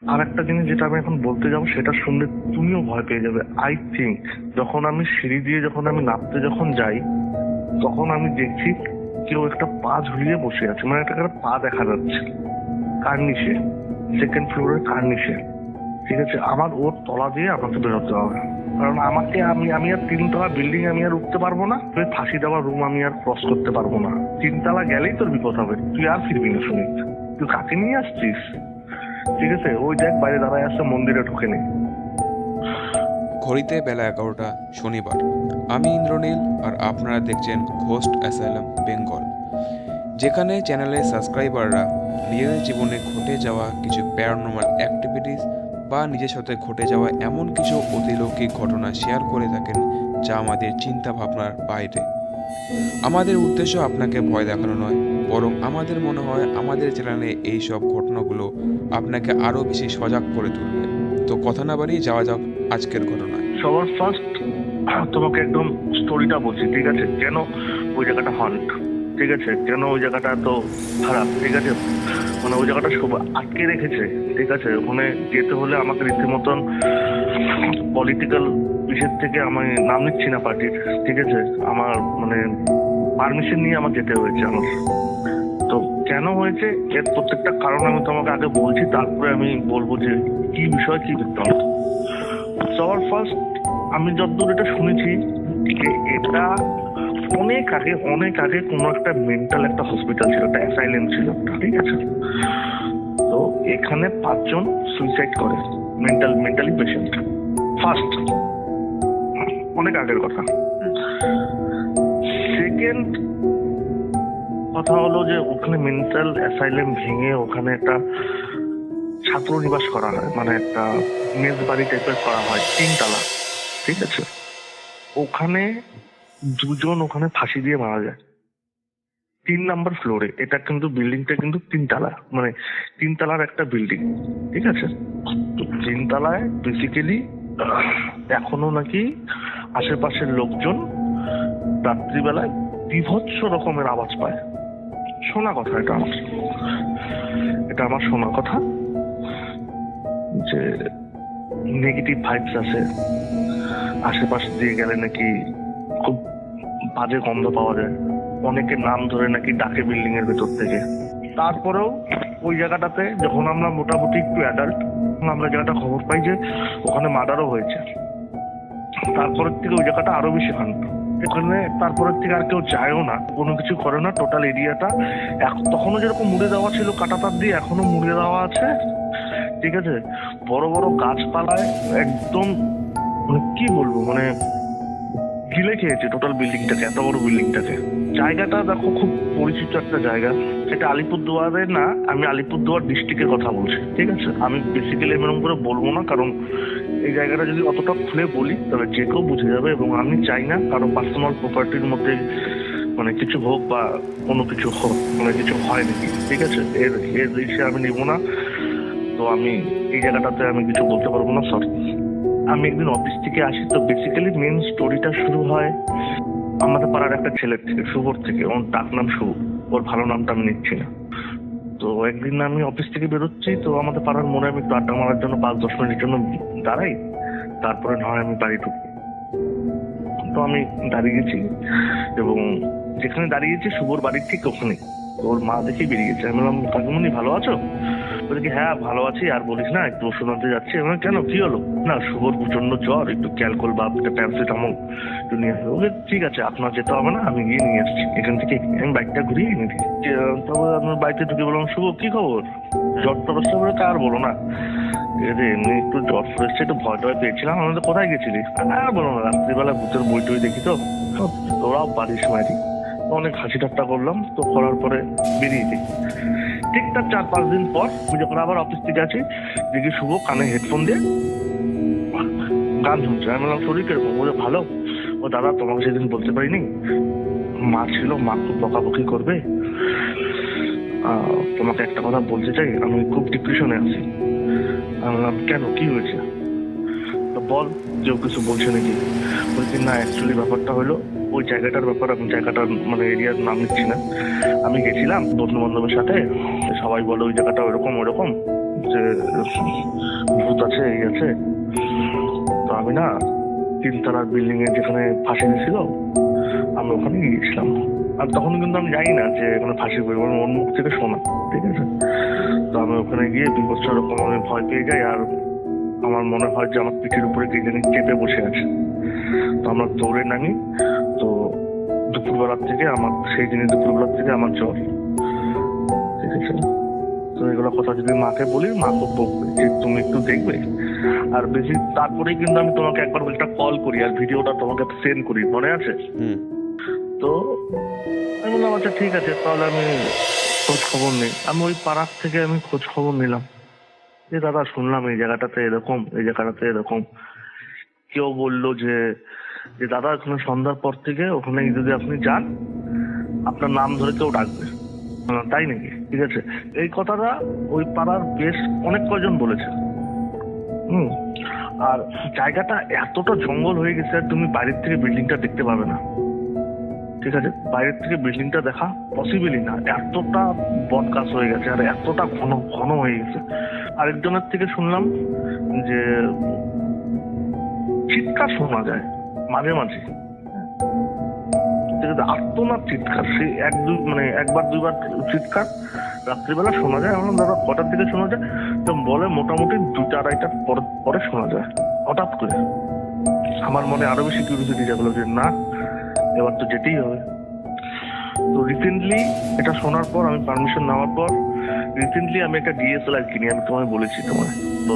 আর একটা জিনিস যেটা আমি এখন বলতে যাবো সেটা শুনলে তুমিও ভয় পেয়ে যাবে। আই থিঙ্ক যখন আমি সিঁড়ি দিয়ে যখন আমি নামতে যখন যাই, তখন আমি দেখছি কেউ একটা পা ঝুলিয়ে বসে আছে, মানে একটা পা দেখা যাচ্ছে কার্নিশে, সেকেন্ড ফ্লোরের কার্নিশে। ঠিক আছে, আমার ওর তলা দিয়ে আমাকে বেরোতে হবে, কারণ আমাকে আমি আমি আর 3 তলা বিল্ডিং আমি আর উঠতে পারবো না, তুই ফাঁসি দেওয়ার রুম আমি আর ক্রস করতে পারবো না। 3 তলা গেলেই তোর বিপদ হবে, তুই আর ফিরবি না। শুনি তুই কাকে নিয়ে আসছিস? ঠিক আছে, ওই দেখ বাইরে দাঁড়ায় আসছে, মন্দিরে ঢুকে নেই। ঘড়িতে বেলা 11টা, শনিবার। আমি ইন্দ্রনীল আর আপনারা দেখছেন ঘোস্ট অ্যাসাইলাম বেঙ্গল, যেখানে চ্যানেলের সাবস্ক্রাইবাররা নিজেদের জীবনে ঘটে যাওয়া কিছু প্যারানর্মাল অ্যাক্টিভিটিস বা নিজের সাথে ঘটে যাওয়া এমন কিছু অতিলৌকিক ঘটনা শেয়ার করে থাকেন যা আমাদের চিন্তা ভাবনার বাইরে। আমাদের উদ্দেশ্য আপনাকে ভয় দেখানো নয়, বরং আমাদের মনে হয় আমাদের চ্যানেলে এই সব ঘটনাগুলো আপনাকে আরও বেশি সজাগ করে তুলবে। তো কথা না বাড়িয়ে যাওয়া যাক আজকের ঘটনায়। সবার ফার্স্ট তোমাকে একদম স্টোরিটা বলছি, ঠিক আছে? কেন ওই জায়গাটা হন্ট, ঠিক আছে, কেন ওই জায়গাটা এত খারাপ, ঠিক আছে, মানে ওই জায়গাটা সব আটকে রেখেছে। ঠিক আছে, ওখানে যেতে হলে আমাকে রীতিমতন পলিটিক্যাল বিষয়ের থেকে আমি নাম নিচ্ছি না পার্টির, ঠিক আছে, আমার মানে পারমিশন নিয়ে আমার যেতে হয়েছে আমার। তো কেন হয়েছে এর প্রত্যেকটা কারণ আমি তোমাকে আগে বলছি, তারপরে আমি বলবো যে কি বিষয় কি বৃত্তান্ত। সবার ফার্স্ট আমি যতদূর এটা শুনেছি যে এটা অনেক আগে কোনো একটা মেন্টাল একটা হসপিটাল ছিল, একটা অ্যাসাইলেম ছিল, ঠিক আছে। তো এখানে 5 জন সুইসাইড করে, মেন্টালি পেশেন্ট। ফার্স্ট, অনেক আগের কথা। সেকেন্ড কথা হলো যে ওখানে মেন্টাল অ্যাসাইলেম ভেঙে ওখানে একটা ছাত্র নিবাস করা হয়, মানে একটা মেস বাড়ি টাইপের করা হয়, 3 তলা, ঠিক আছে। ওখানে 2 জন ওখানে ফাঁসি দিয়ে মারা যায় 3 নম্বর ফ্লোরে। এটা কিন্তু বিল্ডিংটা কিন্তু 3 তলা, মানে 3 তলার একটা বিল্ডিং, ঠিক আছে। তো 3 তলায় বেসিক্যালি এখনো নাকি আশেপাশের লোকজন রাত্রিবেলায় বিভৎস রকমের আওয়াজ পায়। শোনা কথা, এটা আমার শোনা কথা যে নেগেটিভ ভাইবস আছে, আশেপাশে দিয়ে গেলে নাকি খুব বাজে গন্ধ পাওয়া যায়, অনেকের নাম ধরে নাকি ডাকে বিল্ডিং এর ভেতর থেকে। তারপরেও ওই জায়গাটাতে যখন আমরা মোটামুটি একটু অ্যাডাল্ট, আমরা জায়গাটা খবর পাই যে ওখানে মার্ডারও হয়েছে। তারপরের থেকে ওই জায়গাটা আরো বেশি শান্ত। এখানে তারপরের থেকে আর কেউ যায়ও না, কোনো কিছু করে না। টোটাল এরিয়াটা তখনও যেরকম মুড়ে দেওয়া ছিল কাঁটাতার দিয়ে, এখনো মুড়ে দেওয়া আছে, ঠিক আছে। বড় বড় গাছপালায় একদম মানে কি বলবো, মানে গিলে খেয়েছে টোটাল বিল্ডিংটাকে, এত বড় বিল্ডিংটাকে। জায়গাটা দেখো খুব পরিচিত একটা জায়গা, সেটা আলিপুরদুয়ারের না, আমি আলিপুরদুয়ার ডিস্ট্রিক্টের কথা বলছি, ঠিক আছে। আমি বেসিক্যালি এরকম করে বলবো না, কারণ এই জায়গাটা যদি অতটা খুলে বলি তবে যে কেউ বুঝে যাবে, এবং আমি চাই না কারো পার্সোনাল প্রপার্টির মধ্যে মানে কিছু হোক বা কোনো কিছু হোক, মানে কিছু হয় নাকি, ঠিক আছে, এর এর রিস্ক আমি নিব না। তো আমি এই জায়গাটাতে আমি কিছু বলতে পারবো না, সরি। আমি একদিন অফিস থেকে আসি, তো বেসিক্যালি মেন স্টোরিটা শুরু হয় আমাদের পাড়ার একটা ছেলের থেকে, শুভর থেকে। ওর ডাক নাম শুভ, ওর ভালো নামটা আমি নিচ্ছি না। তো একদিন আমি অফিস থেকে বেরোচ্ছি, তো আমাদের পাড়ার মোড়ে আমি একটু আড্ডা মারার জন্য 5-10 মিনিটের জন্য দাঁড়াই, তারপরে নয় আমি বাড়ি ঢুকি। তো আমি দাঁড়িয়ে গেছি, এবং যেখানে দাঁড়িয়েছি শুভর বাড়ির ঠিক ওখানে ওর মা দেখে বেরিয়েছে। আমি বললাম, কাকিমণি ভালো আছো? বলে কি, হ্যাঁ ভালো আছি, আর বলিস না, একটু ওষুধ আনতে যাচ্ছি। আমি বললাম, কেন কি হলো? না, শুভর প্রচন্ড জ্বর, একটু ক্যালকোল বা প্যারাসিটামল একটু নিয়ে আসবে। ওকে ঠিক আছে, আপনার যেতে হবে না, আমি গিয়ে নিয়ে আসছি এখান থেকে। আমি বাইকটা ঘুরিয়ে এনে দিই। তবে আমার বাড়িতে ঢুকে বললাম, শুভ কি খবর, জ্বর টর আসছে? বলে আর বলো না, এমনি একটু জ্বর ফরেছে, একটু ভয় টয় পেয়েছিলাম। আমাদের কোথায় গেছিলি? আর বলো না, রাত্রিবেলা ভূতের বই টই দেখি তো, তোরাও পারিস মারি। অনেক হাসি ঠাট্টা করলাম, তো করার পরে বেরিয়ে দিই। ঠিক তার 4-5 দিন পর আমি যখন আবার অফিস থেকে আছি, দেখি শুভ কানে হেডফোন দিয়ে গান শুনছে। আমি বললাম, শরীর কিরকম? বলে ভালো। ও দাদা, তোমাকে সেদিন বলতে পারিনি, মা ছিল, মা খুব বকাবকি করবে, তোমাকে একটা কথা বলতে চাই, আমি খুব ডিপ্রেশনে আছি। আমি বললাম, কেন কি হয়েছে? তো বল, কেউ কিছু বলছে নাকি? বলছি না, অ্যাকচুয়ালি ব্যাপারটা হলো ওই জায়গাটার ব্যাপার, আমি জায়গাটার মানে এরিয়ার নাম নিচ্ছি না। আমি গেছিলাম বন্ধু বান্ধবের সাথে, সবাই বলে ওই জায়গাটা ওইরকম ওইরকম, যে ভূত আছে, এই আছে। তো আমি না 3 তলার বিল্ডিং এ যেখানে ফাঁসি দিয়েছিল, আমি ওখানে গিয়েছিলাম। আর তখন কিন্তু আমি জানি না যে এখানে ফাঁসি করবো, ওর মুখ থেকে শোনা, ঠিক আছে। তো আমি ওখানে গিয়ে বিভৎস রকম আমি ভয় পেয়ে যাই, আর আমার মনে হয় যে আমার পিঠের উপরে কে জানি চেপে বসে আছে। তো আমরা দৌড়ে নামি। তো দুপুরবেলার থেকে আমার সেই দিনে দুপুরবেলার থেকে আমার জ্বর, ঠিক আছে। তো এগুলো কথা যদি মাকে বলি, মা তো বকবে যে তুমি একটু দেখবে। আর বেশি তারপরেই কিন্তু আমি তোমাকে একবার একটা কল করি আর ভিডিওটা তোমাকে সেন্ড করি, মনে আছে? তো আমি বললাম আচ্ছা ঠিক আছে, তাহলে আমি খোঁজ খবর নেই। আমি ওই পাড়ার থেকে আমি খোঁজ খবর নিলাম যে দাদা শুনলাম এই জায়গাটাতে এরকম, এই জায়গাটাতে এরকম। কেউ বললো যে যে দাদা ওখানে সন্ধ্যার পর থেকে ওখানে যদি আপনি যান, আপনার নাম ধরে কেউ ডাকবে। তাই নাকি? ঠিক আছে। এই কথাটা ওই পাড়ার বেশ অনেক কয়জন বলেছে। আর জায়গাটা এতটা জঙ্গল হয়ে গেছে, আর তুমি বাইরের থেকে বিল্ডিংটা দেখতে পাবে না, ঠিক আছে। বাইরের থেকে বিল্ডিংটা দেখা পসিবলই না, এতটা বট গাছ হয়ে গেছে আর এতটা ঘন ঘন হয়ে গেছে। আরেকজনের থেকে শুনলাম যে চিৎকার শোনা যায় মাঝে মাঝে, ঠিক আছে, আর্তনাদ চিৎকার। সে একবার দুইবার চিৎকার রাত্রিবেলা শোনা যায়। আমরা দাদা কটার দিকে শোনা যায়? তো বলে মোটামুটি 2টা-2:30টার পরে শোনা যায় হঠাৎ করে। আমার মনে আরো বেশি কিউরিওসিটি জাগলো যে না, এবার তো যেতেই হবে। তো রিসেন্টলি এটা শোনার পর, আমি পারমিশন নেওয়ার পর রিসেন্টলি আমি একটা ডিএসএলআর কিনি। আমি তোমায় বলেছি তোমায়, তো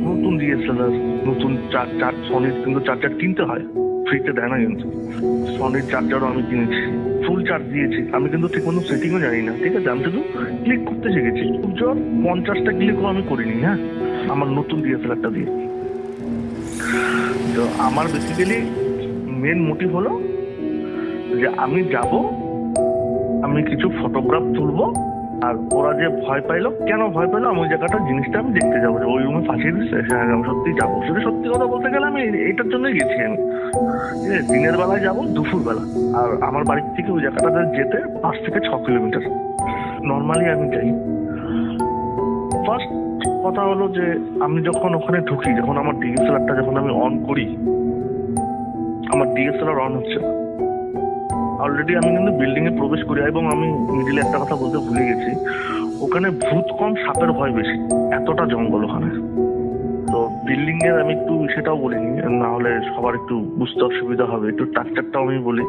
নতুন ডিএসএলআর, নতুন চার্জার, সনির কিন্তু চার্জার কিনতে হয়, ফ্রিতে দেয় না কিন্তু। সনির চার্জারও আমি কিনেছি, ফুল চার্জ দিয়েছি। আমি কিন্তু ঠিক মতো সেটিংও জানি না, ঠিক আছে। আমি শুধু ক্লিক করতে শিখেছি। খুব জোর 50টা ক্লিকও আমি করিনি, হ্যাঁ, আমার নতুন ডিএসএলআরটা দিয়ে। তো আমার বেসিক্যালি মেন মোটিভ হলো যে আমি যাব, আমি কিছু ফটোগ্রাফ তুলবো, আর ওরা যে ভয় পাইলো, কেন ভয় পাইলো, আমি ওই জায়গাটা জিনিসটা আমি দেখতে যাবো, যে ওই রুমে ফাঁসিয়ে দিচ্ছে। হ্যাঁ, আমি সত্যি যাবো। শুধু সত্যি কথা বলতে গেলে আমি এটার জন্যই গেছি। আমি ঠিক আছে, দিনের বেলায় যাবো, দুপুর বেলা। আর আমার বাড়ির থেকে ওই জায়গাটাতে যেতে 5 থেকে 6 কিলোমিটার নর্মালি আমি যাই। ফার্স্ট কথা হলো যে আমি যখন ওখানে ঢুকি, যখন আমার ডিএসএলআরটা যখন আমি অন করি, আমার ডিএসএলআর অন হচ্ছে না। অলরেডি আমি কিন্তু বিল্ডিং এ প্রবেশ করি, এবং আমি মিডিলে একটা কথা বলতে ভুলে গেছি, ওখানে ভূত কম, সাপের ভয় বেশি, এতটা জঙ্গল ওখানে। তো বিল্ডিং এর আমি একটু সেটাও বলিনি, না হলে সবার একটু বুঝতে অসুবিধা হবে। একটু স্ট্রাকচারটাও আমি বলি।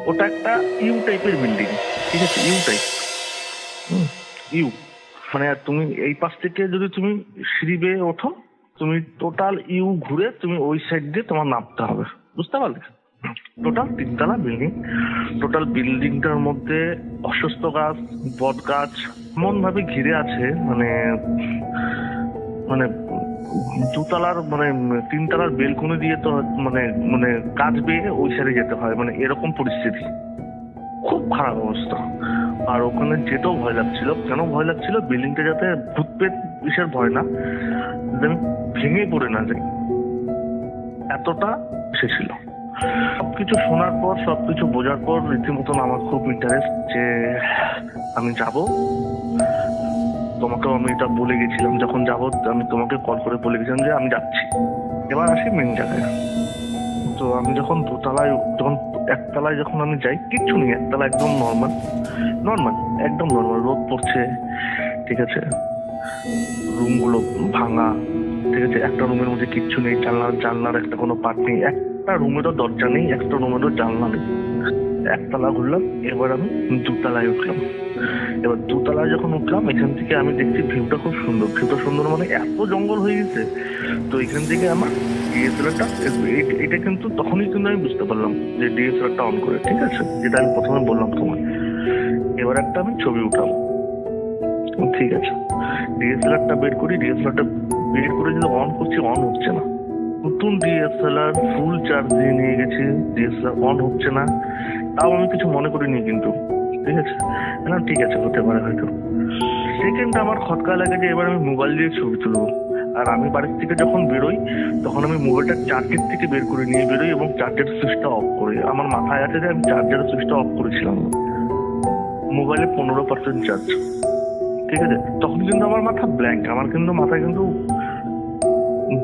ওটা একটা ইউ টাইপের বিল্ডিং, ঠিক আছে, ইউ টাইপ। ইউ মানে তুমি এই পাশ থেকে যদি তুমি সিঁড়ি বেয়ে ওঠো, তুমি টোটাল ইউ ঘুরে তুমি ওই সাইড দিয়ে তোমার নামতে হবে, বুঝতে পারলে? টোটাল 3 তলা বিল্ডিং। টোটাল বিল্ডিংটার মধ্যে অশ্বত্থ গাছ, বট গাছ এমন ভাবে ঘিরে আছে, মানে 2 তলার 3 তলার বেলকনি দিয়ে তো কাজ বেয়ে ওই সাইডে যেতে হয়, এরকম পরিস্থিতি। খুব খারাপ অবস্থা। আর ওখানে যেতেও ভয় লাগছিল। কেন ভয় লাগছিল? বিল্ডিংটা যাতে ভূত পেট বিষয়ের ভয় না, আমি ভেঙে পড়ে না যাই, এতটা এসেছিল। সবকিছু শোনার পর, সবকিছু বোঝার পর রীতিমতন আমার খুব ইন্টারেস্ট যে আমি যাব। তোমাকেও আমি এটা বলে গেছিলাম, যখন যাবো আমি তোমাকে কল করে বলে গেছিলাম যে আমি যাচ্ছি। এবার আসি মেন জায়গায়। তো আমি যখন 2 তলায়, যখন 1 তলায় যখন আমি যাই, কিচ্ছু নেই। 1 তলা একদম নর্মাল, একদম নর্মাল। রোদ পড়ছে, ঠিক আছে, রুমগুলো ভাঙা, ঠিক আছে। একটা রুমের মধ্যে কিচ্ছু নেই, জানলার একটা কোনো পার্ট নেই, একটা রুমেরও দরজা নেই, একটা রুমেরও জানলা নেই। 1 তলা ঘুরলাম, এবার আমি 2 তলায় উঠলাম। এবার 2 তলায় যখন উঠলাম, এখান থেকে আমি দেখছি ভিউটা খুব সুন্দর। ভিউটা সুন্দর এত জঙ্গল হয়ে গেছে। তো এখান থেকে আমার ডিএসএলআরটা, এটা কিন্তু তখনই কিন্তু আমি বুঝতে পারলাম যে ডিএসএলআরটা অন করে, ঠিক আছে, যেটা আমি প্রথমে বললাম তোমায়। এবার একটা আমি ছবি উঠাবো, ঠিক আছে। ডিএসএলআরটা বের করি, ডিএসএলআরটা বের করে যদি অন করছি, অন হচ্ছে না। নতুন ডিএসএলআর, ফুল চার্জ দিয়ে নিয়ে গেছি, ডিএসএলআর অন হচ্ছে না। তাও আমি কিছু মনে করিনি কিন্তু, ঠিক আছে, ঠিক আছে, হতে পারে হয়তো। সেকেন্ড আমার খটকা লাগে যে এবার আমি মোবাইল দিয়ে ছবি তুলবো। আর আমি বাড়ির থেকে যখন বেরোই, তখন আমি মোবাইলটা চার্জের থেকে বের করে নিয়ে বেরোই এবং চার্জের সুইচটা অফ করি। আমার মাথায় আছে যে আমি চার্জারের সুইচটা অফ করেছিলাম। মোবাইলে 15% চার্জ, ঠিক আছে, তখন কিন্তু আমার মাথা ব্ল্যাঙ্ক, আমার কিন্তু মাথায় কিন্তু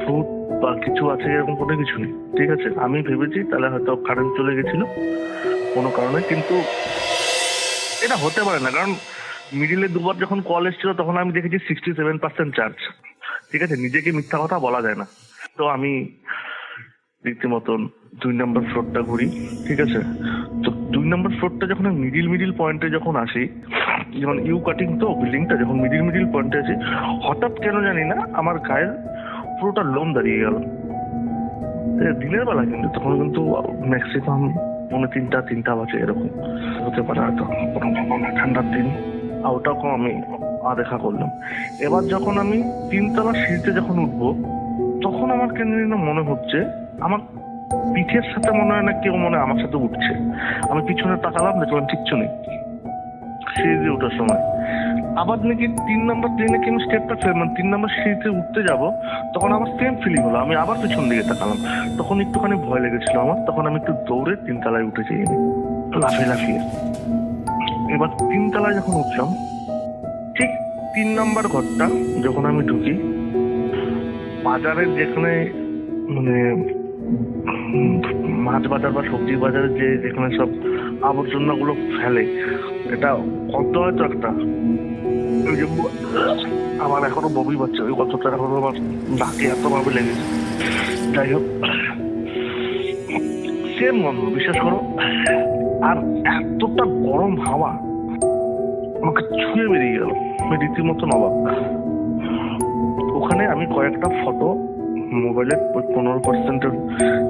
ভূত বা কিছু আছে এরকম কোনো কিছু নেই। ঠিক আছে, আমি ভেবেছি তাহলে হয়তো কারেন্ট চলে গেছিল কোনো কারণে, কিন্তু এটা হতে পারে না, কারণ মিডিলে দুবার যখন কল এসেছিল তখন আমি দেখেছি 67% চার্জ। ঠিক আছে, নিজেকে মিথ্যা কথা বলা যায় না। তো আমি রীতিমতন 2 নম্বর ফ্লোরটা ঘুরি। ঠিক আছে, তো 2 নম্বর ফ্লোরটা যখন মিডিল পয়েন্টে যখন আসি, যখন ইউ কাটিং তো বিল্ডিংটা যখন মিডিল পয়েন্টে আসি, হঠাৎ কেন জানি না আমার গায়ের পুরোটা লোম দাঁড়িয়ে গেল। দিনের বেলা কিন্তু তখন কিন্তু ম্যাক্সিমাম 3:30 বাজে এরকম হতে পারে হয়তো, ঠান্ডার দিন। আর ওটাকেও আমি দেখা করলাম। এবার যখন আমি 3তলা সিঁড়িতে যখন উঠবো, তখন আমার কেন জানি না মনে হচ্ছে আমার পিঠের সাথে মনে হয় না কেউ মনে হয় আমার সাথে উঠছে। আমি পিছনে তাকালাম, দেখলাম কিচ্ছু নেই। সিঁড়ি দিয়ে ওঠার সময় আবার নাকি 3 নম্বর ট্রেনে কি আমি স্টেপটা মানে 3 নম্বর সিঁড়িতে উঠতে যাব, তখন আমার সেম ফিলিং হলো। আমি আবার পিছন দিকে তাকালাম, তখন একটুখানি ভয় লেগেছিল আমার। তখন আমি একটু দৌড়ে 3 তলায় উঠেছি লাফিয়ে। এবার 3 তলায় যখন উঠলাম, ঠিক 3 নম্বর ঘরটা যখন আমি ঢুকি, বাজারের যেখানে মানে মাছ বাজার বা সবজি বাজারে যেখানে সব আবর্জনা গুলো ফেলে, এটা কত হয়তো একটা, ওই যে আমার এখনো বমি পাচ্ছে, ওই কতটা এখনো আমার নাকে এত ভাবে লেগেছে। যাই হোক, সেম গন্ধ, বিশ্বাস করো। আর এতটা গরম হাওয়া আমাকে ছুঁয়ে বেরিয়ে গেল, আমি রীতিমতো অবাক। ওখানে আমি কয়েকটা ফটো মোবাইলের 15%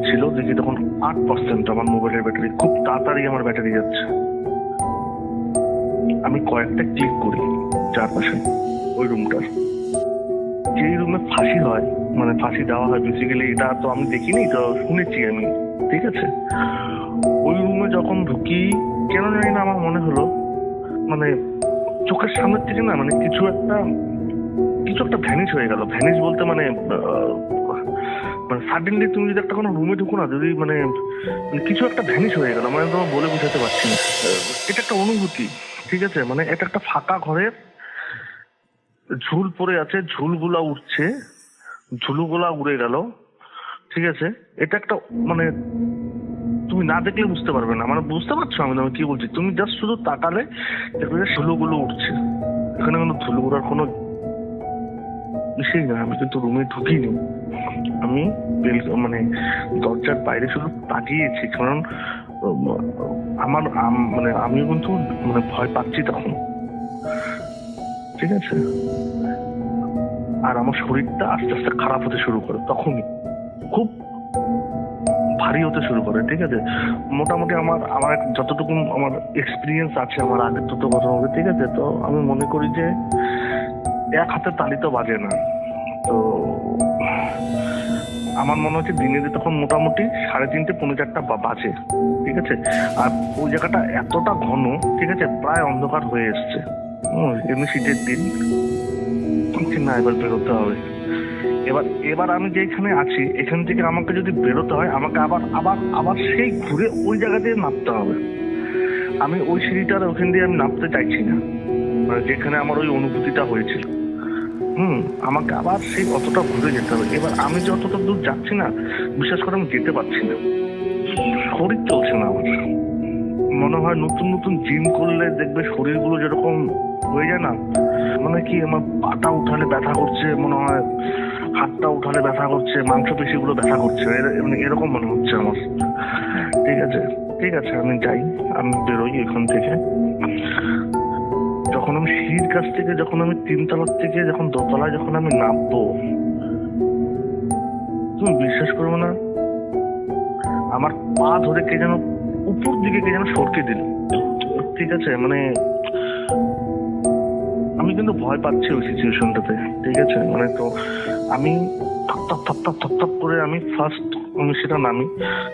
ছিল, দেখি তখন 8% আমার মোবাইলের ব্যাটারি। খুব তাড়াতাড়ি আমার ব্যাটারি যাচ্ছে। আমি কয়েকটা ক্লিক করি চারপাশে ওই রুমটার, যেই রুমে ফাঁসি হয়, মানে ফাঁসি দেওয়া হয় বেসিক্যালি, এটা তো আমি দেখিনি, তো শুনেছি আমি। ঠিক আছে, ওই রুমে যখন ঢুকি, কেন জানি না আমার মনে হলো মানে চোখের সামনের থেকে না মানে কিছু একটা ভ্যানিশ হয়ে গেল। ভ্যানিশ বলতে মানে সাডেনলি তুমি যদি একটা কোনো রুমে ঢুকো না, যদি মানে কিছু একটা ভ্যানিশ হয়ে গেল, মানে তোমার বলে বোঝাতে পারছি না। এটা একটা অনুভূতি। ঠিক আছে, মানে এটা একটা ফাঁকা ঘরের ঝুল পড়ে আছে, ঝুলগুলা উঠছে, ঝুলুগুলা উড়ে গেল। ঠিক আছে, এটা একটা মানে তুমি না দেখলে বুঝতে পারবে না, মানে বুঝতে পারছো আমি তোমাকে কি বলছি? তুমি জাস্ট শুধু তাকালে দেখবে যে ধুলোগুলো উঠছে। এখানে কোনো ধুলো উড়ার কোনো বিষয় না। আমি কিন্তু রুমে ঢুকিনি, আমি মানে দরজার বাইরে শুধু তাকিয়েছি, কারণ আমার মানে আমিও কিন্তু মানে ভয় পাচ্ছি তখন। ঠিক আছে, আর আমার শরীরটা আস্তে আস্তে খারাপ হতে শুরু করে, তখনই খুব ভারী হতে শুরু করে। ঠিক আছে, মোটামুটি আমার যতটুকু আমার এক্সপিরিয়েন্স আছে আমার আগের দুটো ঘটনা হবে। ঠিক আছে, তো আমি মনে করি যে এক হাতে তালি তো বাজে না। তো আমার মনে হচ্ছে দিনে তখন মোটামুটি 3:30 পৌনে 4টা বাজে। ঠিক আছে, আর ওই জায়গাটা এতটা ঘন, ঠিক আছে, প্রায় অন্ধকার হয়ে এসছে। এমনি শীতের দিন, না এবার বেরোতে হবে। এবার আমি যেখানে আছি, এখান থেকে আমাকে যদি বেরোতে হয়, আমাকে আবার সেই ঘুরে ওই জায়গা দিয়ে নামতে হবে। আমি ওই সিঁড়িটার ওখান দিয়ে আমি নামতে চাইছি না, মানে যেখানে আমার ওই অনুভূতিটা হয়েছিল। আমাকে আবার সেই অতটা ঘুরে যেতে হবে। এবার আমি যতটা দূর যাচ্ছি না, বিশেষ করে আমি যেতে পারছি না, শরীর চলছে না আমার। মনে হয় নতুন জিম করলে দেখবে শরীরগুলো যেরকম হয়ে যায় না, মানে কি আমার পাটা উঠালে ব্যথা করছে, মনে হয় হাতটা উঠালে ব্যথা করছে, মাংসপেশিগুলো ব্যথা করছে, এরকম মনে হচ্ছে আমার। ঠিক আছে আমি যাই, আমি বেরোই এখান থেকে। যখন আমি সিঁড়ির কাছ থেকে, যখন আমি 3 তলার থেকে যখন 2 তলায় যখন আমি নামবো, তুমি বিশ্বাস করবো না, আমার পা ধরে কে যেন উপর দিকে কে যেন সরকে দিল। ঠিক আছে, মানে আমি কিন্তু ভয় পাচ্ছি ওই সিচুয়েশনটাতে। ঠিক আছে, মানে তো আমি থপ করে আমি ফার্স্ট আমি সেটা নামি।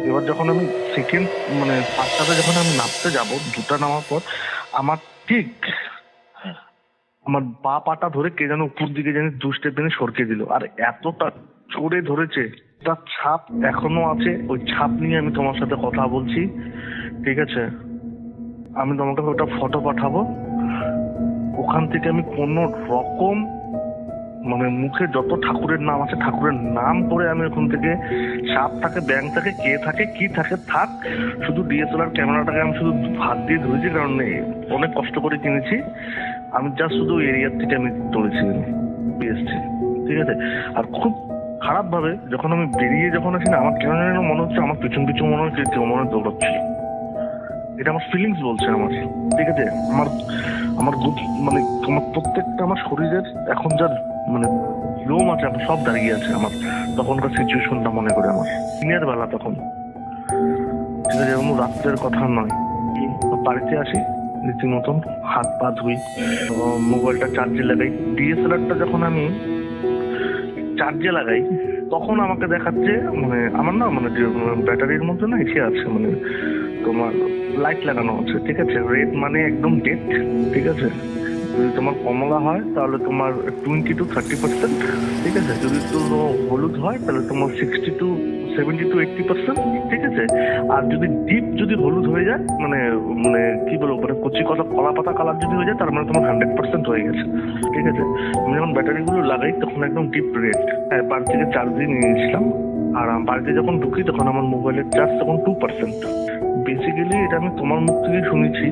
এবার যখন আমি সেকেন্ড মানে পাঁচটাতে যখন আমি নামতে যাব, 2টা নামার পর আমার ঠিক আমার বা পাটা ধরে কে যেন উপর দিকে যেন 2 স্টেপ যেন সরকে দিল, আর এতটা জোরে ধরেছে, তার ছাপ এখনো আছে। ওই ছাপ নিয়ে আমি তোমার সাথে কথা বলছি। ঠিক আছে, আমি তোমাকে ওটা ফটো পাঠাবো। ওখান থেকে আমি কোনো রকম মানে মুখে যত ঠাকুরের নাম আছে ঠাকুরের নাম করে আমি ওখান থেকে সাপ থাকে, ব্যাং থাকে, কে থাকে, কি থাকে থাক, শুধু ডিএসএলআর ক্যামেরাটাকে আমি শুধু হাত দিয়ে ধরেছি, কারণ অনেক কষ্ট করে কিনেছি আমি, জাস্ট শুধু এরিয়ার থেকে আমি তুলেছি পেয়েছি, ঠিক আছে। আর খুব খারাপ ভাবে যখন আমি বেরিয়ে যখন আসি না, আমার কেন যেন মনে হচ্ছে আমার পিছন পিছন মনে হচ্ছে কেউ মনে হয় দৌড়াচ্ছিল। এটা আমার ফিলিংস বলছে আমার, ঠিক আছে। আমার আমার মানে আমার প্রত্যেকটা আমার শরীরের এখন যার মানে লোম আছে আমার সব দাঁড়িয়ে আছে আমার তখনকার সিচুয়েশনটা মনে করে। আমার দিনের বেলা তখন, ঠিক আছে, এরকম রাত্রের কথা নয়। বাড়িতে আসি রীতিমতন হাত পা ধুই, মোবাইলটা চার্জে লাগাই। ডিএসএলআরটা যখন আমি চার্জে লাগাই তখন আমাকে দেখাচ্ছে মানে আমার না মানে ব্যাটারির মধ্যে না এসে আছে মানে তোমার লাইট লাগানো আছে, ঠিক আছে। রেড মানে একদম ডেড, ঠিক আছে। যদি তোমার কমলা হয় তাহলে তোমার 20 to 30%, ঠিক আছে। যদি তো হলুদ হয় তাহলে তোমার 60 to 70 to 80%, ঠিক আছে। আর যদি ডিপ যদি হলুদ হয়ে যায় মানে মানে কি বলবো মানে কচি কলা পাতা কালার যদি হয়ে যায় তার মানে তোমার 100% হয়ে গেছে, ঠিক আছে। আমি যখন ব্যাটারিগুলো লাগাই তখন একদম ডিপ রেড। হ্যাঁ, বাড়ি থেকে চার্জ দিয়ে নিয়ে গেছিলাম। আর বাড়িতে যখন ঢুকি তখন আমার মোবাইলের চার্জ তখন 2%। বেসিক্যালি এটা আমি তোমার মুখ থেকে শুনেছি,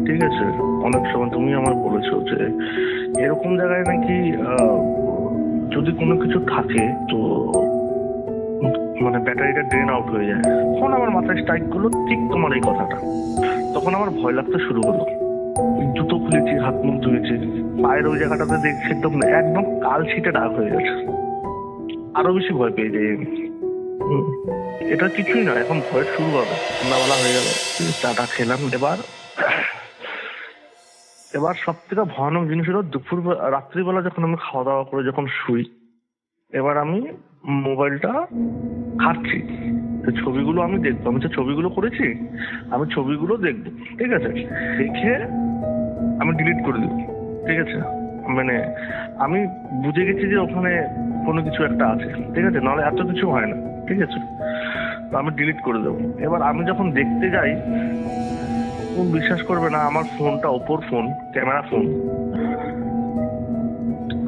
ঠিক আছে। অনেক সময় তুমি আমার বলেছো যে এরকম জায়গায় নাকি যদি কোনো কিছু থাকে তো মানে ব্যাটারিটা ড্রেন আউট হয়ে যায়। তখন আমার মাথায় স্ট্রাইক করলো ঠিক তোমার এই কথাটা। তখন আমার ভয় লাগতে শুরু হলো। জুতো খুলেছি, হাত মুখ ধুয়েছি, পায়ের ওই জায়গাটাতে দেখছি একদম একদম কাল ছিটে দাগ হয়ে গেছে। আরো বেশি ভয় পেয়ে যাই আমি। এটা কিছুই না, এখন ভয় শুরু হবে। সন্ধ্যাবেলা হয়ে গেল, চাটা খেলাম। এবার সব থেকে ভয়ানক জিনিস হলো রাত্রিবেলা যখন আমি খাওয়া দাওয়া করে যখন শুই, এবার আমি মোবাইলটা ঘাঁটছি, ছবিগুলো আমি দেখবো। আমি তো ছবিগুলো করেছি, আমি ছবিগুলো দেখবো, ঠিক আছে। দেখে আমি ডিলিট করে দেবো, ঠিক আছে। মানে আমি বুঝে গেছি যে ওখানে কোনো কিছু একটা আছে, ঠিক আছে, নাহলে এত কিছু হয় না, ঠিক আছে। তো আমি ডিলিট করে দেবো। এবার আমি যখন দেখতে যাই, বিশ্বাস করবে না, আমার ফোনটা ওপোর ফোন, ক্যামেরা ফোন,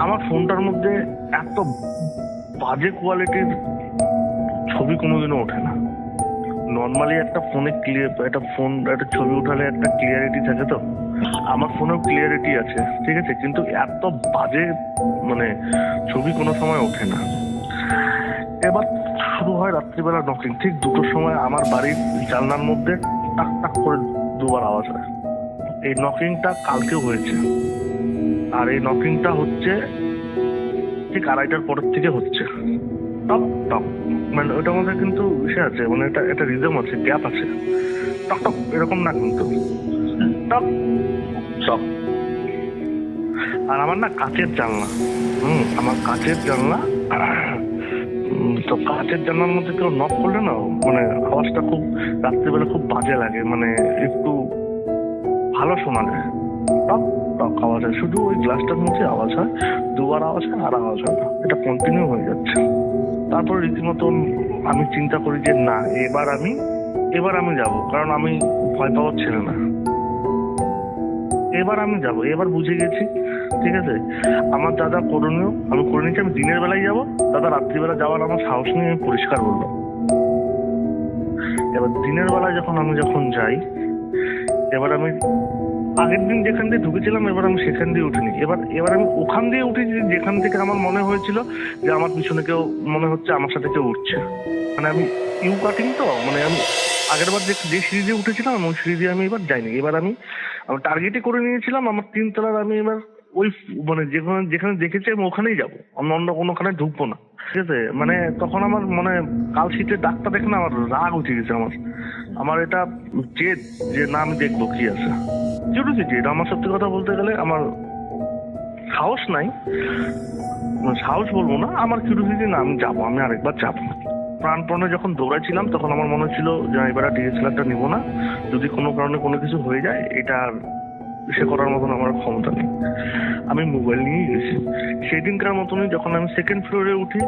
আমার ফোনটার মধ্যে এত বাজে কোয়ালিটির ছবি কোনোদিনও ওঠে না। নর্মালি একটা ফোনে একটা ছবি উঠালে একটা ক্লিয়ারিটি থাকে, তো আমার ফোনেও ক্লিয়ারিটি আছে, ঠিক আছে, কিন্তু এত বাজে মানে ছবি কোনো সময় ওঠে না। এবার শুরু হয় রাত্রিবেলা নকিং। ঠিক 2টোর সময় আমার বাড়ির জানলার মধ্যে টাক টাক করে 2বার আওয়াজ হয়। এই নকিংটা কালকেও হয়েছে, আর এই নকিংটা হচ্ছে ঠিক 2:30টার পরের থেকে হচ্ছে। টক টক মানে ওটার মধ্যে কিন্তু ইসে আছে, মানে এটা একটা রিদম আছে, গ্যাপ আছে। টক টক এরকম না কিন্তু, টক টক। আর আমার না কাচের জানলা, আমার কাচের জানলা, তো কাচের জানলার মধ্যে কেউ নক করলে না মানে আওয়াজটা খুব রাত্রিবেলা খুব বাজে লাগে, মানে একটু ভালো শোনা যায়। টক টক আওয়াজ হয়, শুধু ওই গ্লাসটার মধ্যে আওয়াজ হয়, 2বার আওয়াজ হয় আর আওয়াজ হয় না, এটা কন্টিনিউ হয়ে যাচ্ছে। তারপরে রীতিমতন আমি চিন্তা করি যে না, এবার আমি যাব, কারণ আমি ভয় পাওয়ার ছেলে না। এবার আমি যাব, এবার বুঝে গেছি, ঠিক আছে। আমার দাদা করণীয় আমি করে নিচ্ছি, আমি দিনের বেলায় যাব, দাদা রাত্রিবেলা যাওয়ার আমার সাহস নিয়ে আমি পরিষ্কার বললাম। এবার দিনের বেলায় যখন যাই, এবার আমি আগের দিন যেখান দিয়ে ঢুকেছিলাম এবার আমি সেখান দিয়ে উঠিনি। এবার আমি ওখান দিয়ে উঠেছি যেখান থেকে আমার মনে হয়েছিল যে আমার পিছনে কেউ, মনে হচ্ছে আমার সাথে কেউ উঠছে। মানে আমি ইউ কাটিং, তো মানে আমি আগের বার যে সিঁড়ি দিয়ে উঠেছিলাম ওই সিঁড়ি দিয়ে আমি এবার যাইনি। এবার আমি টার্গেটই করে নিয়েছিলাম আমার 3 তলার, আমি এবার ওই মানে যেখানে দেখেছি আমি ওখানেই যাবো, আমি অন্য কোনোখানে ঢুকবো না, ঠিক আছে। মানে তখন আমার মানে কাল শীতের ডাক্তার দেখে না আমার রাগ উঠে গেছে। আমার এটা জেদ যে না আমি দেখবো কি আছে, কিউরিওসিটি। এটা আমার সত্যি কথা বলতে গেলে আমার সাহস নাই, সাহস বলবো না, আমার কিউরিওসিটি, না আমি যাবো, আমি আরেকবার যাবো। প্রাণপণে যখন দৌড়াচ্ছিলাম তখন আমার মনে হচ্ছিল যে এবার ডিএসএলআরটা নিবো না, যদি কোনো কারণে কোনো কিছু হয়ে যায় এটা সে করার মতন আমার ক্ষমতা নেই। আমি মোবাইল নিয়েই গেছি। সেদিনকার মতনই যখন আমি 2nd ফ্লোরে উঠি,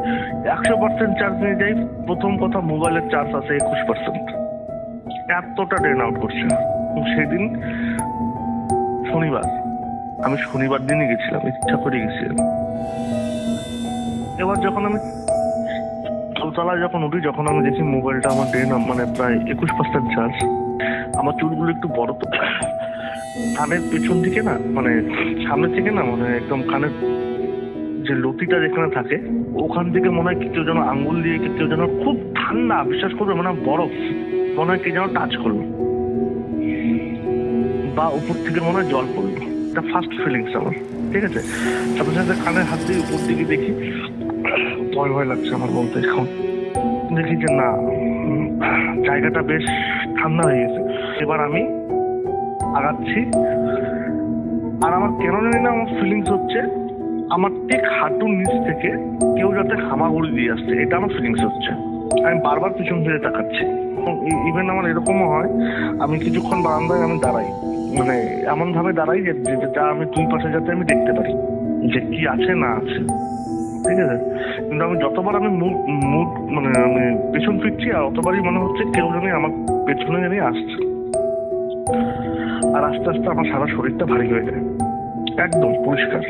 100% চার্জ নিয়ে যাই, প্রথম কথা মোবাইলের চার্জ আছে 21%, এতটা ড্রেন আউট করছে। সেদিন শনিবার, আমি শনিবার দিনই গেছিলাম, ইচ্ছা করে গেছিলাম। এবার যখন আমি দোতলায় যখন উঠি, যখন আমি দেখি মোবাইলটা আমার মানে প্রায় 21% চার্জ। আমার চুলগুলো একটু বড় তো, কানের পেছন দিকে না, মানে সামনের থেকে না, মানে একদম কানের যে লতিটা যেখানে থাকে ওখান থেকে মনে হয় কেউ যেন আঙ্গুল দিয়ে কেউ যেন, খুব ঠান্ডা, বিশ্বাস করবে, মানে বরফ মনে হয় কে যেন টাচ করলো, বা উপর থেকে মনে হয় জল পড়লো। এটা ফার্স্ট ফিলিংস আমার, ঠিক আছে। সাথে সাথে কানের হাত দিয়ে উপর দিকে দেখি, ভয় ভয় লাগছে আমার বলতে। এখন দেখি যে না, জায়গাটা বেশ ঠান্ডা হয়ে গেছে। এবার আমি আগাচ্ছি, আর আমার কেন জানি না আমার ফিলিংস হচ্ছে আমার ঠিক হাঁটুর নিচ থেকে কেউ যাতে হামাগুড়ি দিয়ে আসছে, এটা আমার ফিলিংস হচ্ছে। আমি বারবার পিছন ফিরে তাকাচ্ছি। ইভেন আমার এরকমও হয়, আমি কিছুক্ষণ বারান্দায় আমি দাঁড়াই, মানে এমন ভাবে দাঁড়াই যে যা আমি দুই পাশে যাতে আমি দেখতে পারি যে কি আছে না আছে, ঠিক আছে। কিন্তু আমি যতবার আমি মুড মানে আমি পেছন ফিরছি, আর অতবারই মনে হচ্ছে কেউ জানি আমার পেছনে জানি আসছে। আর আস্তে আস্তে আমার সারা শরীরটা ভারী হয়ে যায়, একদম পরিষ্কার।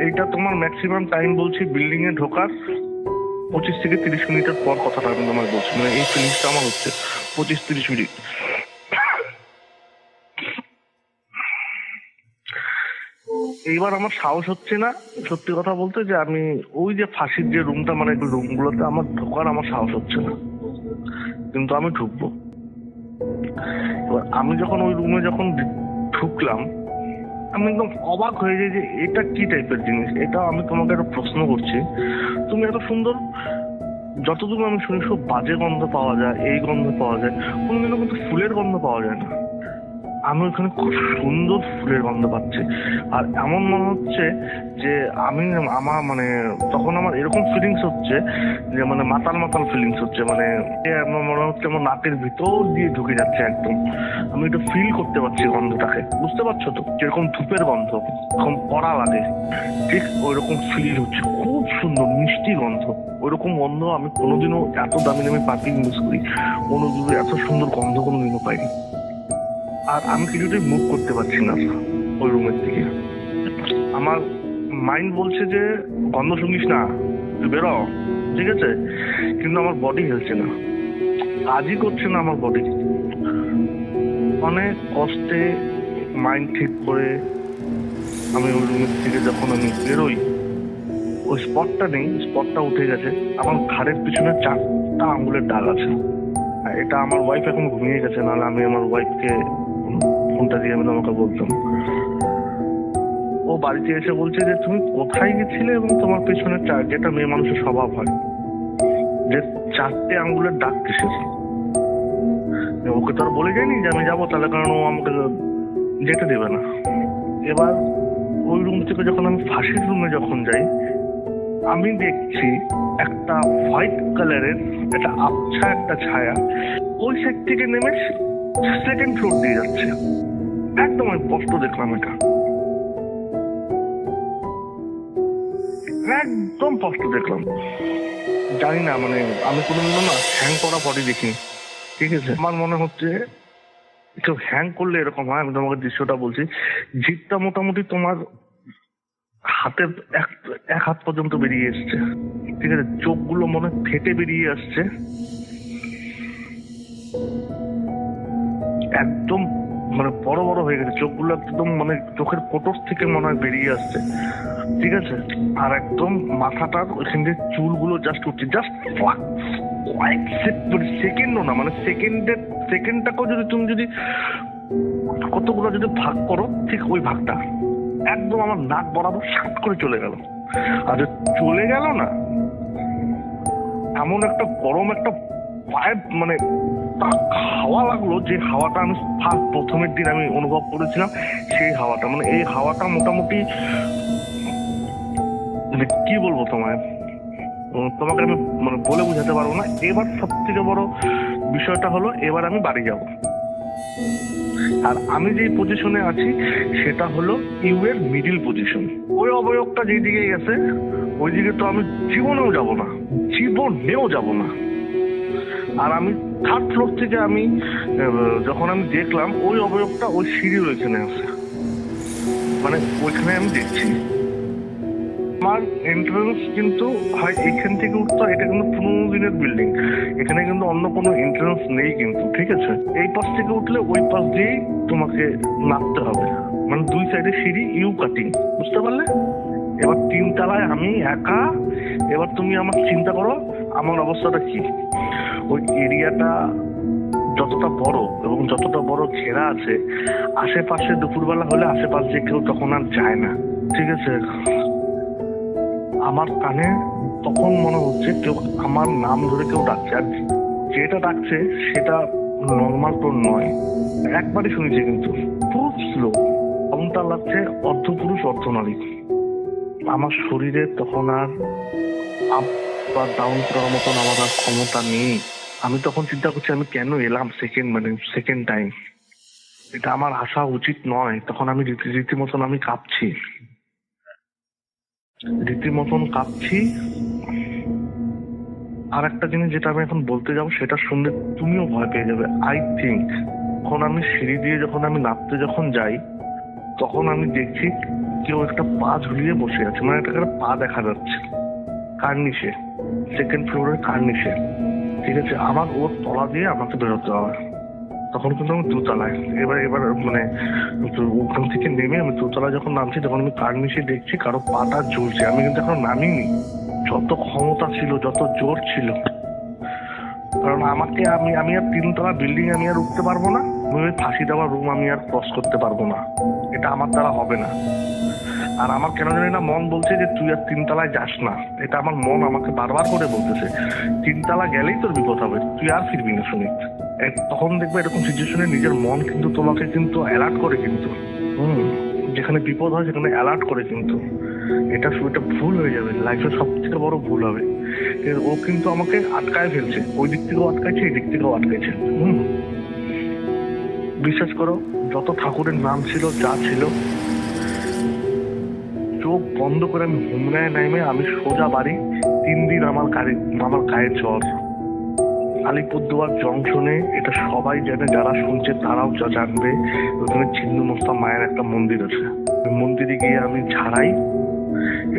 এইটা তোমার ম্যাক্সিমাম টাইম বলছি বিল্ডিং এ ঢোকার 25 থেকে 30 মিনিটের পর কথাটা আমি তোমার বলছি, মানে এই ফিলিংসটা আমার হচ্ছে 25-30 মিনিট। এইবার আমার সাহস হচ্ছে না সত্যি কথা বলতে, যে আমি ওই যে ফাঁসির যে রুমটা, মানে রুমগুলোতে আমার ঢোকার আমার সাহস হচ্ছে না, কিন্তু আমি ঢুকবো। এবার আমি যখন ওই রুমে যখন ঢুকলাম, আমি একদম অবাক হয়ে যাই যে এটা কি টাইপের জিনিস। এটা আমি তোমাকে একটা প্রশ্ন করছি, তুমি এত সুন্দর, যতদূর আমি শুনি সব বাজে গন্ধ পাওয়া যায়, এই গন্ধ পাওয়া যায়, কোনোদিনও কিন্তু ফুলের গন্ধ পাওয়া যায় না। আমি ওখানে খুব সুন্দর ফুলের গন্ধ পাচ্ছি, আর এমন মনে হচ্ছে যে আমি আমার মানে তখন আমার এরকম ফিলিংস হচ্ছে যে মানে মাতাল মাতাল ফিলিংস হচ্ছে, মানে আমার মনে হচ্ছে আমার নাকের ভিতর দিয়ে ঢুকে যাচ্ছে একদম। আমি একটু ফিল করতে পারছি গন্ধটাকে, বুঝতে পারছো তো, যেরকম ধূপের গন্ধ এরকম কড়া লাগে, ঠিক ওইরকম ফিল হচ্ছে। খুব সুন্দর মিষ্টি গন্ধ, ওইরকম গন্ধ আমি কোনোদিনও এত দামি দামি পারফিউম ইউজ করি, কোনোদিনও এত সুন্দর গন্ধ কোনোদিনও পাইনি। আর আমি কিছুতেই মুভ করতে পারছি না ওই রুমের দিকে। আমার মাইন্ড বলছে যে গন্ধ শুনিস না, তুই বেরো, ঠিক আছে, কিন্তু আমার বডি হেলছে না, কাজই করছে না আমার বডি। অনেক কষ্টে মাইন্ড ঠিক করে আমি ওই রুমের থেকে যখন আমি বেরোই, ওই স্পটটা নেই, স্পটটা উঠে গেছে। আমার ঘাড়ের পিছনে 4টা আঙ্গুলের দাগ আছে। এটা আমার ওয়াইফ এখন ঘুমিয়ে গেছে, নাহলে আমি আমার ওয়াইফকে ফোনটা দিয়ে আমি তোমাকে বলতাম। ও বাড়িতে এসে বলছে যে তুমি কোথায় গেছিলে, এবং তোমার পেছনে যেটা মেয়ে মানুষের স্বভাব হয়, যে 4টে আঙ্গুলের দাগ কিসের। ওকে তো আর বলে যায়নি যে আমি যাবো, তাহলে কারণ ও আমাকে যেতে দেবে না। এবার ওই রুম থেকে যখন আমি ফাঁসির রুমে যখন যাই, আমি দেখছি একটা হোয়াইট কালারের একটা আবছা একটা ছায়া ওই সাইড থেকে নেমে সেকেন্ড ফ্লোর দিয়ে যাচ্ছে। একদম আমি স্পষ্ট দেখলাম, এটা একদম স্পষ্ট দেখলাম। জানি না, মানে আমি কোনোদিনও না হ্যাং করা বডি দেখিনি, ঠিক আছে। আমার মনে হচ্ছে কেউ হ্যাং করলে এরকম হয়। আমি তোমাকে দৃশ্যটা বলছি, জিপটা মোটামুটি তোমার হাতের এক হাত পর্যন্ত বেরিয়ে এসছে, ঠিক আছে। চোখগুলো মনে ফেটে বেরিয়ে আসছে, একদম মানে বড় বড় হয়ে গেছে চোখগুলো, একদম মানে চোখের কোটর থেকে মনে হয় বেরিয়ে আসছে, ঠিক আছে। আর একদম মাথাটার ওইখান দিয়ে চুলগুলো জাস্ট উঠছে, জাস্ট কয়েক সেকেন্ডও না, মানে সেকেন্ডটাকেও যদি তুমি যদি কতগুলো যদি ভাগ করো, ঠিক ওই ভাগটা একদম আমার নাক বরাবর সাত করে চলে গেল। আর চলে গেল না, এমন একটা গরম একটা পায়ে মানে হাওয়া লাগলো, যে হাওয়াটা আমি প্রথমের দিন আমি অনুভব করেছিলাম, সেই হাওয়াটা, মানে এই হাওয়াটা মোটামুটি মানে কি বলবো তোমায়, তোমাকে আমি মানে বলে বোঝাতে পারবো না। এবার সব থেকে বড় বিষয়টা হলো, এবার আমি বাড়ি যাব, আর আমি যে পজিশনে আছি সেটা হলো ইউ এর মিডিল পজিশন। ওই অবয়বটা যেদিকে গেছে ওই দিকে তো আমি জীবনেও যাব না, জীবনেও যাব না। আর আমি 3rd ফ্লোর থেকে আমি যখন আমি দেখলাম ওই অবয়বটা ওই সিঁড়ির ওইখানে আছে, মানে ওইখানে আমি দেখছি আমার এন্ট্রান্স কিন্তু হয় এখান থেকে উঠতে হয়, এটা কিন্তু 15 দিনের বিল্ডিং, এখানে কিন্তু অন্য কোনো এন্ট্রান্স নেই কিন্তু, ঠিক আছে? এই পাশ থেকে উঠলে ওই পাশ দিয়েই তোমাকে নামতে হবে, মানে দুই সাইডে সিঁড়ি, ইউ কাটিং, বুঝতে পারলে? এবার 3 তলায় আমি একা। এবার তুমি আমার চিন্তা করো আমার অবস্থাটা কি। ওই এরিয়াটা যতটা বড় এবং যতটা বড় ঘেরা আছে, আশেপাশে দুপুরবেলা হলে আশেপাশে কেউ তখন আর যায় না, ঠিক আছে? আমার কানে তখন মনে হচ্ছে কেউ আমার নাম ধরে কেউ ডাকছে, আর যেটা ডাকছে সেটা নর্মাল টোন নয়, একবারই শুনেছি কিন্তু খুব স্লো, এমনটা লাগছে অর্ধপুরুষ অর্ধনারী। আমার শরীরে তখন আর আপ বা ডাউন করার মতন আমার আর ক্ষমতা নেই। আমি তখন চিন্তা করছি আমি কেন এলাম সেকেন্ড টাইম, এটা আমার আসা উচিত নয়। তখন আমি রীতিমতন আমি কাঁপছি, আর একটা জিনিস যেটা আমি এখন বলতে যাবো সেটা শুনলে তুমিও ভয় পেয়ে যাবে আই থিঙ্ক। এখন আমি সিঁড়ি দিয়ে যখন আমি নামতে যখন যাই, তখন আমি দেখছি কেউ একটা পা ঝুলিয়ে বসে আছে, মানে একটা পা দেখা যাচ্ছে কার্নিশে, সেকেন্ড ফ্লোরের কার্নিশে, ঠিক আছে? আমার ওর তলা দিয়ে আমাকে বেরোতে হবে। তখন কিন্তু আমি দোতলায়, এবার মানে ওখান থেকে নেমে আমি দোতলায় যখন নামছি, তখন আমি কার্নিশে দেখছি কারো পাটা ঝুলছে। আমি কিন্তু এখন নামিনি, যত ক্ষমতা ছিল, যত জোর ছিল, কারণ আমি আর 3 তলা বিল্ডিং আমি আর উঠতে পারবো না, ওই ফাঁসি দেওয়ার রুম আমি আর ক্রস করতে পারবো না, এটা আমার দ্বারা হবে না। আর আমার কেন জানি না মন বলছে যে তুই আর 3 তলায় যাস না, এটা আমার মন আমাকে বারবার করে বলতেছে 3 তলা গেলেই তোর বিপদ হবে, তুই আর ফিরবি না। শুনি তখন দেখবে এরকম সিচুয়েশনে নিজের মন কিন্তু তোমাকে কিন্তু অ্যালার্ট করে কিন্তু, যেখানে বিপদ হয় সেখানে অ্যালার্ট করে কিন্তু। এটা ভুল হয়ে যাবে, লাইফের সব থেকে বড় ভুল হবে। ও কিন্তু আমাকে আটকায় ফেলছে, ওই দিক থেকেও আটকাইছে, এই দিক থেকেও আটকাইছে। বিশ্বাস করো, যত ঠাকুরের নাম ছিল, যা ছিল, চোখ বন্ধ করে আমি হুমড়ায় নামে আমি সোজা বাড়ি। 3 দিন আমার গায়ে জ্বর। আলিপুরদুয়ার জংশনে, এটা সবাই জানে, যারা শুনছে তারাও জানবে, ওখানে ছিন্নমস্তা মায়ের একটা মন্দির আছে। মন্দিরে গিয়ে আমি ঝাড়াই,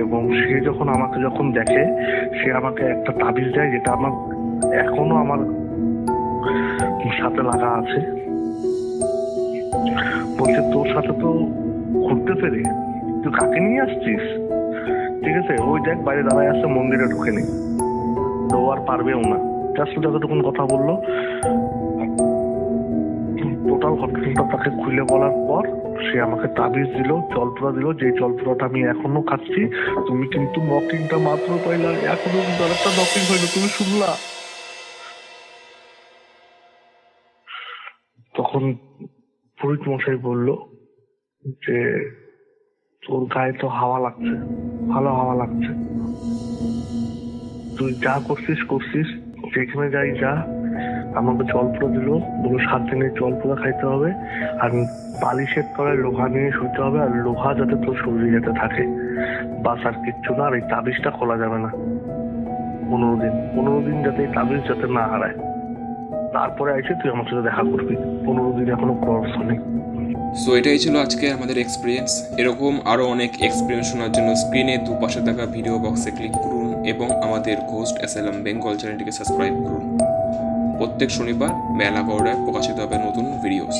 এবং সে যখন দেখে, সে আমাকে একটা তাবিজ দেয়, যেটা আমার এখনো আমার সাথে লাগা আছে। বলছে তোর সাথে তো ঘুরতে ফেরে, তুই কাকে নিয়ে আসছিস? ঠিক আছে, ওই দেখ বাইরে দাঁড়ায় আসছে, মন্দিরে ঢুকে নেই, তো আর পারবেও না। জাস্ট যতটুকুন কথা বললো, টোটাল ঘটনাটা তাকে খুলে বলার পর সে আমাকে তাবিজ দিল, জলপুরা দিল, যে জলপুরাটা আমি এখনো খাচ্ছি। তুমি কিন্তু নকিংটা মাত্র পাইলা, এখনো কিন্তু আরেকটা নকিং হইলো, তুমি শুনলা? তখন পুরোহিত মশাই বলল যে তোর গায়ে তো হাওয়া লাগছে, ভালো হাওয়া লাগছে, তুই যা করছিস, যেখানে যাই যা। আমাকে জলপুরা দিল, বলো 7 দিনের জলপুরা খাইতে হবে, আর বালিশের তলায় লোহা নিয়ে শুতে হবে, আর লোহা যাতে তোর শরীরে যাতে থাকে, বাস আর কিচ্ছু না। আর এই তাবিজটা খোলা যাবে না 15 দিন যাতে এই তাবিজ যাতে না হারায়। তারপরে আইসে তুই আমার সাথে দেখা করবি, 15 দিন এখনো ক্রস হয়নি। সো এটাই ছিল আজকে আমাদের এক্সপিরিয়েন্স। এরকম আরও অনেক এক্সপিরিয়েন্স শোনার জন্য স্ক্রিনে দুপাশে থাকা ভিডিও বক্সে ক্লিক করুন এবং আমাদের ঘোস্ট অ্যাসাইলাম বেঙ্গল চ্যানেলটিকে সাবস্ক্রাইব করুন। প্রত্যেক শনিবার বেলা 11টায় প্রকাশিত হবে নতুন ভিডিওস।